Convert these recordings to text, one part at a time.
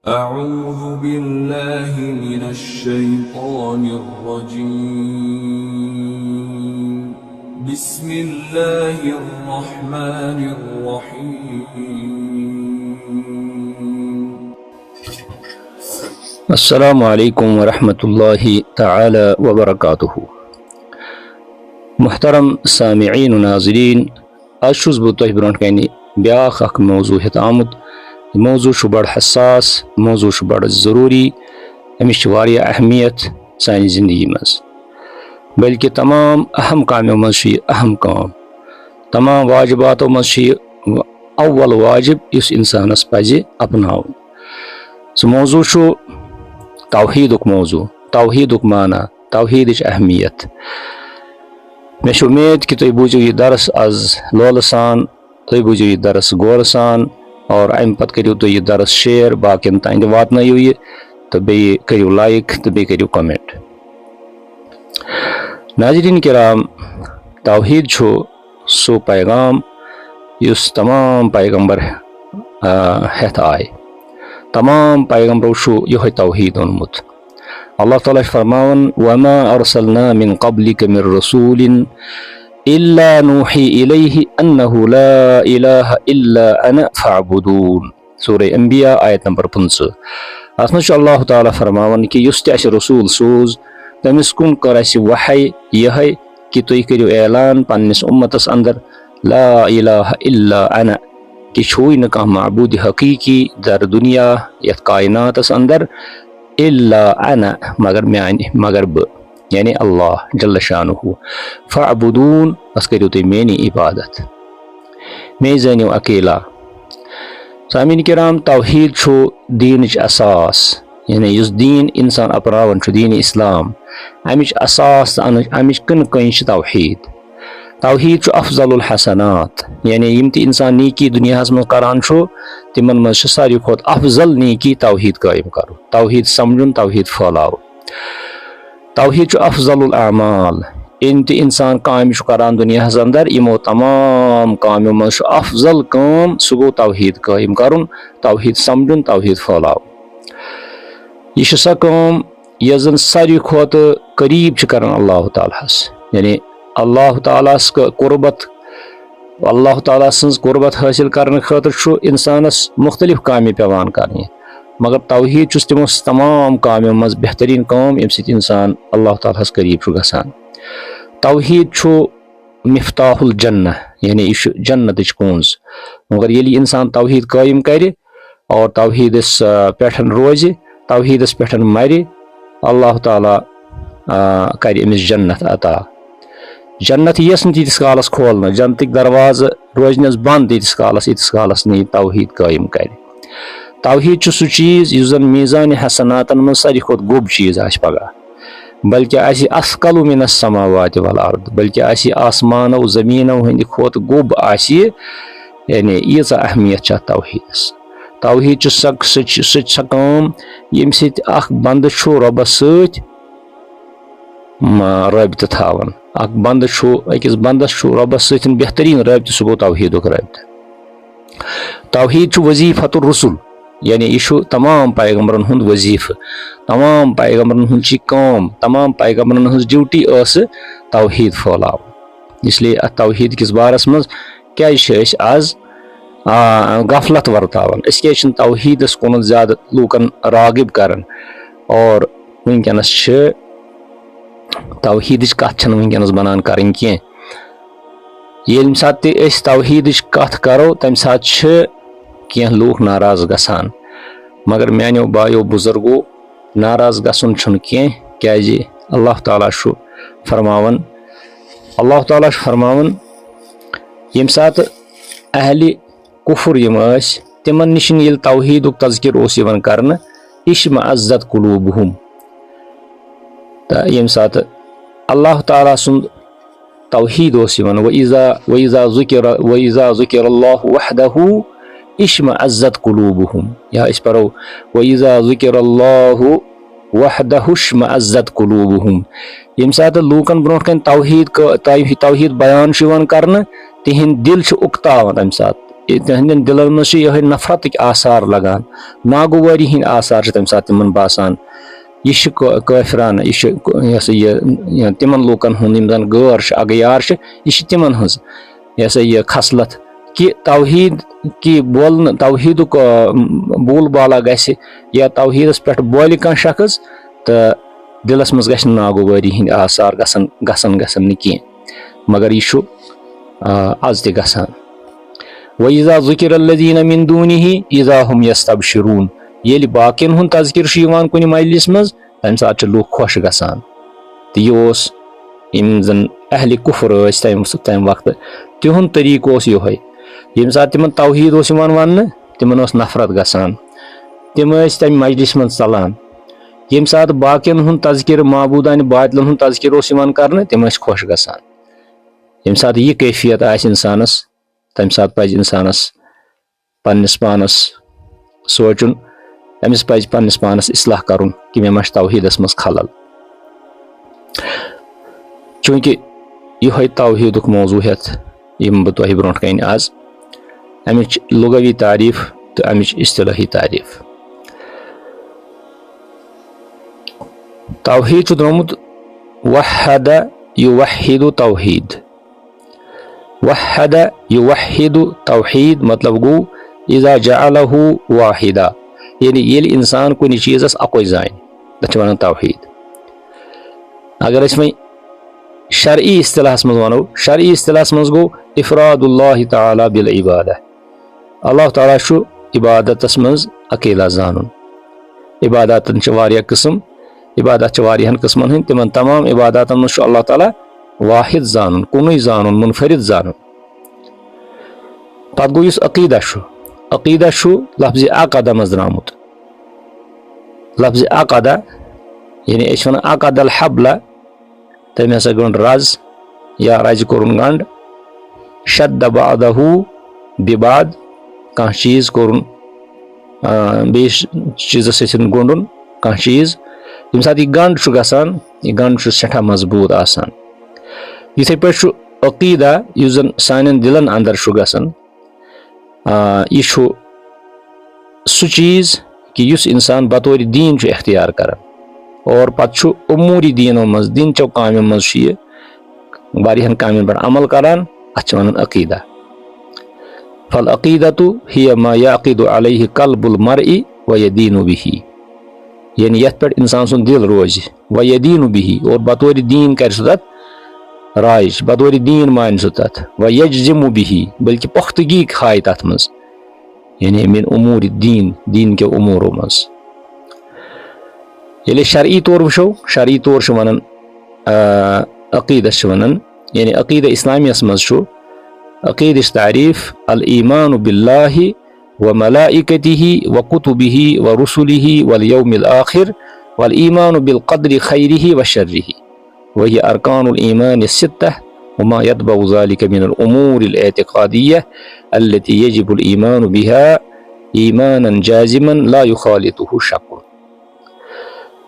أعوذ بالله من الشيطان الرجيم بسم الله الرحمن الرحيم السلام عليكم ورحمة الله تعالى وبركاته. محترم سامعين وناظرين، أشوز بوتوه برون كيني بیاکھ اخ موضوع ہیت آمد. موضوع چھُ بڑٕ حساس، موضوع چھُ بڑٕ ضروٗری، أمِس چھِ واریاہ اہمیت سانہِ زندگی منٛز. بلکہِ تمام اہم کامیو منٛز چھُ یہِ اہم کٲم. تمام واجباتو منٛز چھُ یہِ اول واجب یُس اِنسانس پزِ اپناوُن. سُہ موضوع چھُ توحیٖدُک موضوع، توحیٖدُک معنا، توحیٖدٕچ اہمیت. مےٚ چھُ اُمید کہِ تُہۍ بوٗزِو یہِ درس آز لولہٕ سان، تُہۍ بوٗزِو یہِ درس غورٕ سان، اور امہِ پتہٕ کٔرِو تُہۍ یہِ درس شیر، باقین تانۍ تہِ واتنٲیِو یہِ، تہٕ بیٚیہِ کٔرِو لایک تہٕ بیٚیہِ کٔرِو کمنٹ. ناظریٖن کرام، توحیٖد چھُ سُہ پیغام یُس تمام پیغمبر ہٮ۪تھ آے. تمام پیغمبرو چھُ یِہوے توحیٖد اوٚنمُت. اللہ تعالیٰ چھُ فرماوان: وَمَا أَرْسَلْنَا مِن قَبْلِكَ مِن رَسُولٍ إِلَّا نُوحِي إِلَيْهِ أَنَّهُ لَا إِلَٰهَ إِلَّا أَنَا فَاعْبُدُونِ. سورہ انبیاء آیت نمبر 15. اتھ منٛز چھُ اللہ تعالیٰ فرماوان کہِ یُس تہِ اَسہِ رسوٗل سوٗز تٔمِس کُن کٔر اَسہِ وحی یِہے کہِ تُہۍ کٔرِو اعلان پننِس اُمتس اندر لا إِلَٰهَ إِلَّا أَنَا، کہِ چھُوٕے نہٕ کانٛہہ معبوٗدِ حقیٖقی در دُنیا یتھ کایناتس اندر إِلَّا أَنَا، مگر بہٕ، یعنی اللہ جل شانہ. فَاعْبُدوٗن، بس کٔرِو تُہۍ میٛٲنی عبادت، مے زٲنِو اکیلا. سامعیٖن کرام، توحیٖد چھُ دیٖنٕچ اساس، یعنی یُس دیٖن انسان اپناوان چھُ، دیٖنِ اسلام، امِچ اساس تہٕ امِچ کٕنہٕ کٔنۍ چھِ توحیٖد. توحیٖد چھُ افضل الحسنات، یعنی یِم تہِ انسان نیکی دُنیاہس منٛز کران چھُ تِمن منٛز چھِ ساروی کھۄتہٕ افضل نیکی توحیٖد قٲیِم کرُن، توحیٖد سمجُن، توحیٖد پھٲلاوُن. توحیٖد چھُ افضل الاعمال. یِم تہِ انسان کامہِ چھُ کران دُنیاہس اندر، یِمو تمام کامیو منٛز چھُ افضل کٲم سُہ گوٚو توحیٖد قٲیِم کرُن، توحیٖد سمجُن، توحیٖد پھٲلاوُن. یہِ چھِ سۄ کٲم یۄس زن ساروی کھۄتہٕ قریٖب چھِ کران اللہ تعالیٰ ہس، یعنی اللہ تعالیٰ ہس قربت، اللہ تعالیٰ سٕنٛز قربت حٲصِل کرنہٕ خٲطرٕ چھُ انسانس مختلف کامہِ پیٚوان کرنہِ، مگر توحیٖد چھُس تِمو تمام کامیو منٛز بہتریٖن کٲم ییٚمہِ سۭتۍ انسان اللہ تعالیٰ ہس قریٖب چھُ گژھان. توحیٖد چھُ مفتاح الجنہ، یعنی یہِ چھُ جنتٕچ کونٛز. مگر ییٚلہِ یہِ انسان توحیٖد قٲیِم کرِ اور توحیٖدس پٮ۪ٹھ روزِ، توحیٖدس پٮ۪ٹھ مرِ، اللہ تعالیٰ کرِ أمِس جنت عطا. جنت یِیَس نہٕ تیٖتِس کالس کھولنہٕ، جنتٕکۍ دروازٕ روزنس بنٛد تیٖتِس کالس نہٕ یہِ توحیٖد قٲیِم کرِ. توحیٖد چھُ سُہ چیٖز یُس زن میٖزانِ حسناتن منٛز ساروی کھۄتہٕ گوٚب چیٖز آسہِ پگاہ، بلکہِ آسہِ اثقل من السماوات والارض، بلکہِ آسہِ آسمانو زمیٖنو ہٕنٛدِ کھۄتہٕ گوٚب آسہِ یہِ، یعنی ییٖژاہ اہمیت چھِ اتھ توحیٖدس. توحیٖد چھُ سۄ کٲم ییٚمہِ سۭتۍ اکھ بنٛدٕ چھُ رۄبس سۭتۍ رٲبطہٕ تھاوان. اکھ بنٛدٕ چھُ، أکِس بنٛدس چھُ رۄبس سۭتۍ بہتریٖن رٲبطہٕ، سُہ گوٚو توحیٖدُک رٲبطہٕ. توحیٖد چھُ وظیٖفۃ الرسل، یعنی یہِ چھُ تمام پیغمبرن ہُنٛد وظیٖفہٕ، تمام پیغمبرن ہُنٛد چھِ کٲم، تمام پیغمبرن ہٕنٛز ڈیوٹی ٲسہٕ توحیٖد پھٲلاوُن. اس لیے اتھ توحیٖد کِس بارس منٛز کیازِ چھِ أسۍ آز غفلت ورتاوان؟ أسۍ کیازِ چھِنہٕ توحیٖدس کُن زیادٕ لوٗکن راغب کران؟ اور وُنکیٚنس چھِ توحیٖدٕچ کتھ چھنہٕ وُنکیٚنس بنان کرٕنۍ کینٛہہ. ییٚمہِ ساتہٕ تہِ أسۍ توحیٖدٕچ کتھ کرو تمہِ ساتہٕ چھِ کینٛہہ لوٗکھ ناراض گژھان، مگر میانیو بایو بُزرگو، ناراض گژھُن چھُنہٕ کینٛہہ، کیازِ اللہ تعالیٰ چھُ فرماوان ییٚمہِ ساتہٕ اہلِ کُفر یِم ٲسۍ تِمن نِش ییٚلہِ توحیٖدُک تذکِر اوس یِوان کرنہٕ، اشمأزت قلوٗبہم، تہٕ ییٚمہِ ساتہٕ اللہ تعالیٰ سُنٛد توحیٖد اوس یِوان وَإِذَا ذُکِرَ اللہُ وحدہ اشمأزت قلوٗبہم، یا أسۍ پرو وَإِذَا ذُکِرَ اللہُ وحدہ اشمأزت قلوٗبہم. ییٚمہِ ساتہٕ لوٗکن برونٛٹھ کنہِ توحیٖد بیان چھُ یِوان کرنہٕ، تِہنٛدۍ دِل چھِ اُکتاوان تمہِ ساتہٕ، तिहंदन दिलन मज यह नफरत आसार लगान, नागवारी हंद आसार तम सात तिमन बासान। यह काफिरान, यह तिमन लूकन हुंद जन गैर अगयार, यह तिमन हज यह खसलत कि तौहीद की बोल तौहीद बोल बाला गस या तौहीदस पे बोल कह शख्स तो दिलस मज गस नागवारी हंद आसार गसन कह, मगर यह आज त गसान। वइज़ा ज़ुकिरल्लज़ीन मिन दूनिही इज़ा हुम यस्तबशिरून, येल बाकियन हुंद तज़किर यिवान कुन मजलिस मज तम सात लूख खुश गसान। तो यह यम जन अहले कुफ्र तम वक्त तिहुंद तरीक यह, यम सात तिमन तौहीद वन तिमन नफरत गसान, तिम तम मजलिस मज चलान। यम सात बाकियन हुंद तज़किर माबूदान बातिलन हुंद तज़किर कर तिम खुश गसान। यम सात यह कैफियत आस इंसानस तम सात पज इंसानस पन्निस पानस सोचुन, अमिस पज पन्निस पानस इस्लाह करुन कि मे मश तौहीदस मज खलल। चूंकि यह तौहीदुक मौजू हेत यम बह तुह ब्रोह कन आज, अमिच लुगवी तारीफ तो अमिच इस्तिलाही तारीफ। तौहीद द्रोमुत वहद युवहिदु तौहीद, वहद युवहिदु तौहीद मतलब गो इज़ा जअलहु वाहिदा, यानी येल इंसान कुन चीज़स अकोई जान तथ वन तौहीद। अगर इसमें शरई इस्तिलाहस मज वनो, शरई इस्तिलाहस मज गो इफरादुल्लाह तआला बिल इबादा, अल्लाह ताला छु इबादतस मज अकेला जानन। इबादतन च वारिया किस्म, इबादत वारियान किस्मन हंद, तिमन तमाम इबादतन मज अल्लाह ताला वाहिद जानन, कुनुई जानन, मुनफरिद जानन। पत गो युस अकीदा छु, अकीदा छु लफ्ज़ अक़दा मज द्रामुत। लफ्ज़ अक़दा यानी अस वन अक़दल हब्ला, तम हसा गंड रज या रज कोरुन गंड, शद्द बादहु बिबाद कह चीज कोरुन बेस चीज सतन गोंडुन कह चीज, यम सात यह गंड छु गसान, यह गंड छु सठा मजबूत आसान। इथे पे अकीदा यु जन सान दिलन अंदर छु गसान, यह छु सु चीज कि युस इंसान बतौर दीन छु इख्तियार करन और पत छु उमूरी दीनों मज दिन चो कामों मज वारियन कामन पे अमल करान, अत वन अकीदा। फल अकीदतु हिय मा यअक़िदु अलैहि क़ल्बुल मर्इ व यदीनु बिही, यानी यथ पे इंसान सुन दिल रोज व यदीनु बिही और बतौर दीन कर सु राइज, बतौर दीन मान सु तथ व यज्जिमु बिही, बल्कि पुख्तगी खाए तथ मज, यानी मिन उमूर दीन, दीन के उमूरों मज। ये शरई तौर वो, शरई तौर वन अक़ीदस वन, यानी अक़ीदा इस्लामियस मज अक़ीदस तारीफ अल ईमान बिल्लाहि व मलाइकतिहि व कुतुबिहि व रुसुलिहि वल यौमिल आखिर वल ईमान बिल क़द्रि खैरिहि व शर्रिहि वही अरकानुल ईमान सित्तह वमा यतबउ ज़ालिका मिनल उमूरिल एतिक़ादिय्यह अल्लती यजिबुल ईमान बिहा ईमानन जाज़िमन ला युख़ालितुहु शक्कुन।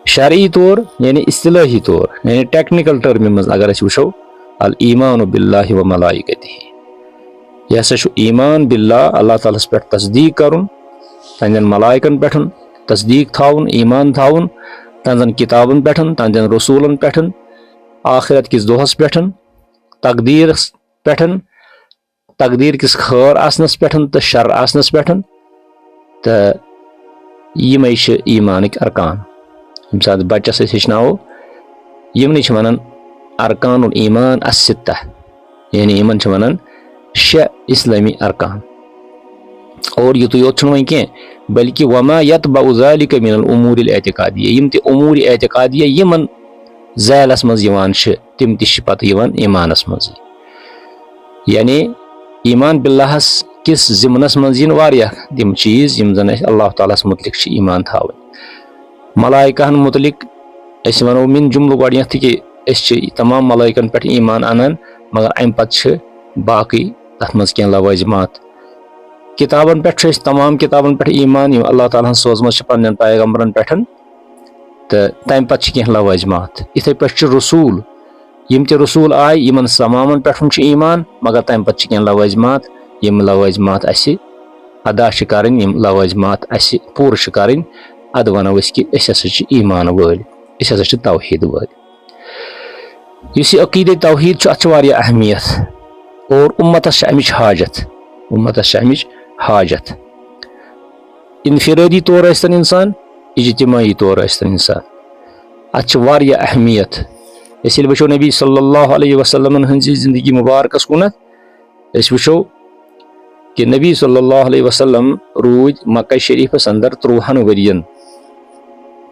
शरई तौर यानी इस्तिलाही तौर यानी टेक्निकल टर्म मज अगर अस वो अल ईमान बिल्लाहि व मलाइकतिहि, यह हसा ईमान बिल्लाह अल्लाह ताला पे तस्दीक करुन, तंजन मलाइकन पे तस्दीक थाउन, ईमान थाउन, तंजन किताबन पे, तंजन रसूलन पे, आखिरत किस दोहस पे, तकदीर पे, तकदीर किस खैर आसनस पे तो शर आसनस पे, तो यम ईमानिक अरकान। यम सात बच्चस हेचनावो यमन वन अरकानुल ईमान अस्सित्ता, यानी यमन वन 6 इस्लामी अरकान। और युत योत वन कह बल्कि वमा यतबउ ज़ालिका मिनल उमूरिल एतिक़ादिय्या, यम ते उमूर एतिक़ादिय्या यमन ज़ैलस मज यवान तिम ते पत यवान ईमानस मज, यानी ईमान बिल्लाहस किस ज़िमनस मज यिन वारिया तिम चीज यम जन अल्लाह तालास मुतलिक ईमान थावन। मलाइकाहन मुतलिक अस वनो मिन जुमल गथ कि अस तमाम मलाइकन पे ईमान अनान, मगर अम पत बाकी तथ मज कह लवाजिमात। किताबन पे तमाम किताबन पे ईमान यम अल्लाह ताला सोजम पन्न पैगम्बरन पे, तो तम पे कह लवाजिमात। इथे पे रसूल यम ते रसूल आय यमन तमामन पे ईमान, मगर तम पे कह लवाजिमात यम लवाजमात अस अदा करें, यम लवाजमात अस पूर करें, अद वनो कि ईमान वल, तौहीद वल। इस अकीदे तौहीद वारिया अहमियत और उम्मतस अमिच हाजत, उम्मतस अमिच हाजत। इनफिरादी तौर आस्तन इंसान, इज्तिमाई तौर आस्तन इंसान, अत वारिया अहमियत। यह वो नबी सल्लल्लाहु अलैहि वसल्लम हंजी जिंदगी मुबारकस कुन वो कि नबी सल्लल्लाहु अलैहि वसल्लम रूद मक्का शरीफस अंदर 30 वरियन,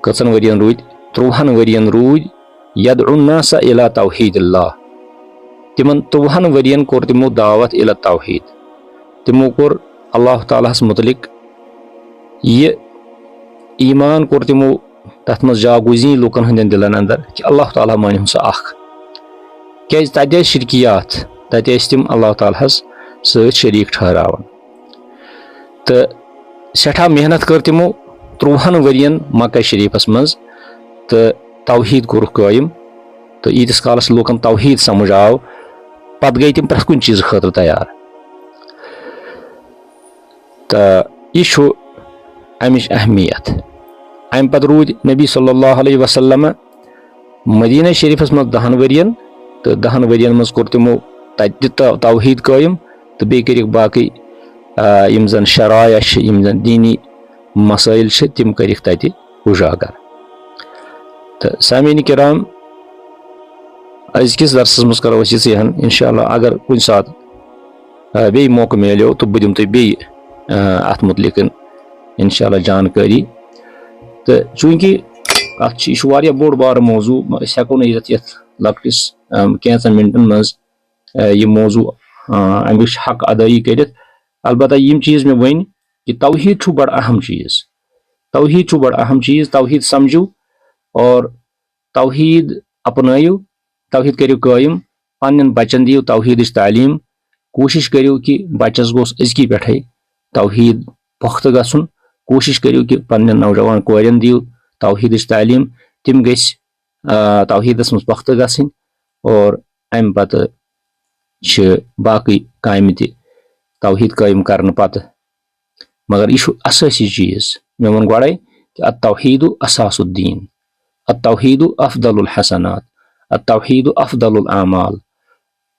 कचन वरियन रूद, 30 वरियन रूद यदउन्नास इला तौहीदिल्लाह। तिमन 30 वरियन कोर तिमो दावत इला तौहीद। तिमो कोर अल्लाह तालास मुतलिक ये ईमान कोर तिमो तथ मज जागुजी लुकन हंदन दिलन अंदर कि अल्लाह ताला मानिहुन सा अख। क्या तत शिरकियात, तत तिम अल्लाह तालास सत शरीक ठहरावन। तो सठा मेहनत कर तिमो 30 वरियन मक्का शरीफस मज, तो तौहीद कोर कायम। तो ईतिस कालस लुकन तौहीद समझ आव, पत गई तिम प्रथ कुन चीज खतर तैयार। तो यह अमिच अहमियत। अम पत रूद नबी सल्लल्लाहु अलैहि वसल्लम मदीना शरीफस मज 10 वरियन, तो 10 वरियन मज कोर तिमो तत तौहीद कायम। तो बे कर बाकी यम जन शराया यम जन दीनी मसाइल तिम कर तत उजागर। तो सामीन किराम, अजकिस दरसस मज करो यहन इंशाअल्लाह। अगर कुन सात बे मौका मिलो तो बह दिम तुम बे अत मुतलिक इंशाअल्लाह जानकारी। तो चूंकि अत वारिया बोड़ बार मौजू, हेको न यथ लकटिस कैंसन मिनटन मज यह मौजू अमिच हक अदाई कर। अलबत्ता यम चीज में वन कि तौहीद बड़ अहम चीज, तौहीद बड़ अहम चीज। तौहीद समझू और तौहीद अपनायु, तौहीद करियो कायम, पन्न बचन दियो तौहीद तालीम। कोशिश करियो कि बचस गोस अजकी पे तौहीद पुख्त गसन। कोशिश करियो कि पन्न नौजवान कोरन दियो तौहीद तालीम, तिम गस तौहीदस मज पुख्त गसन। और अम पत बाकी काम तौहीद कायम करने पत। मगर यह असासी चीज मे वन गए कि अत्तौहीदु असासुद्दीन, अत्तौहीदु अफदलुल हसनात, अत्तौहीदु अफदलुल आमाल,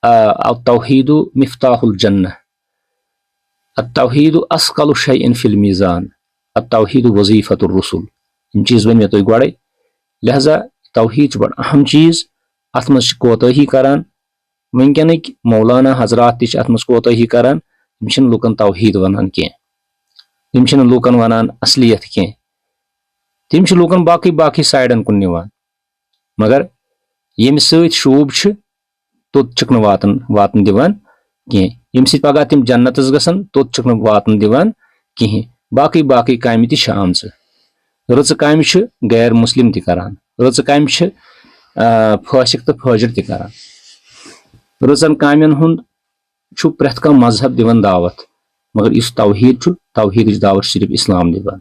अत्तौहीदु मिफ्ताहुल जन्नह, अत्तौहीदु अस्कलु शैइन फिल मीज़ान, अत्तौहीदु वजीफतुर रुसुल। इन चीज वन मे तुम गए। लिहाजा तौहीद बड़ अहम चीज। अत मज कोताही करान वनकन मौलाना हजरात अत मज कोताही करान। तम लुकन तौहीद वनान कह, तम लुकन वनान असलियत कह, तम लुकन बाकी बाकी साइडन कुन निवान। मगर यम सत शूब तोत वातन दिवान कह, यम सत पगह तम जन्नतस गसन तोत वातन दिवान कहें। बाकी बाकी काम आमच, रच काम गैर मुस्लिम तरान, रच काम फासिक तो फाजिर तरान। रचन कामन हुंद प्रेथ कह मजहब दिवान दावत, मगर इस तौहीद तौहीद दावत सिर्फ इस्लाम दिवान।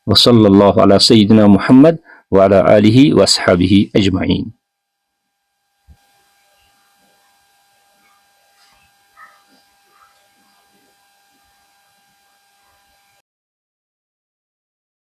वसल्लल्लाहु अला सय्यिदिना मुहम्मद व अला आलिहि व अस्हाबिहि अजमईन।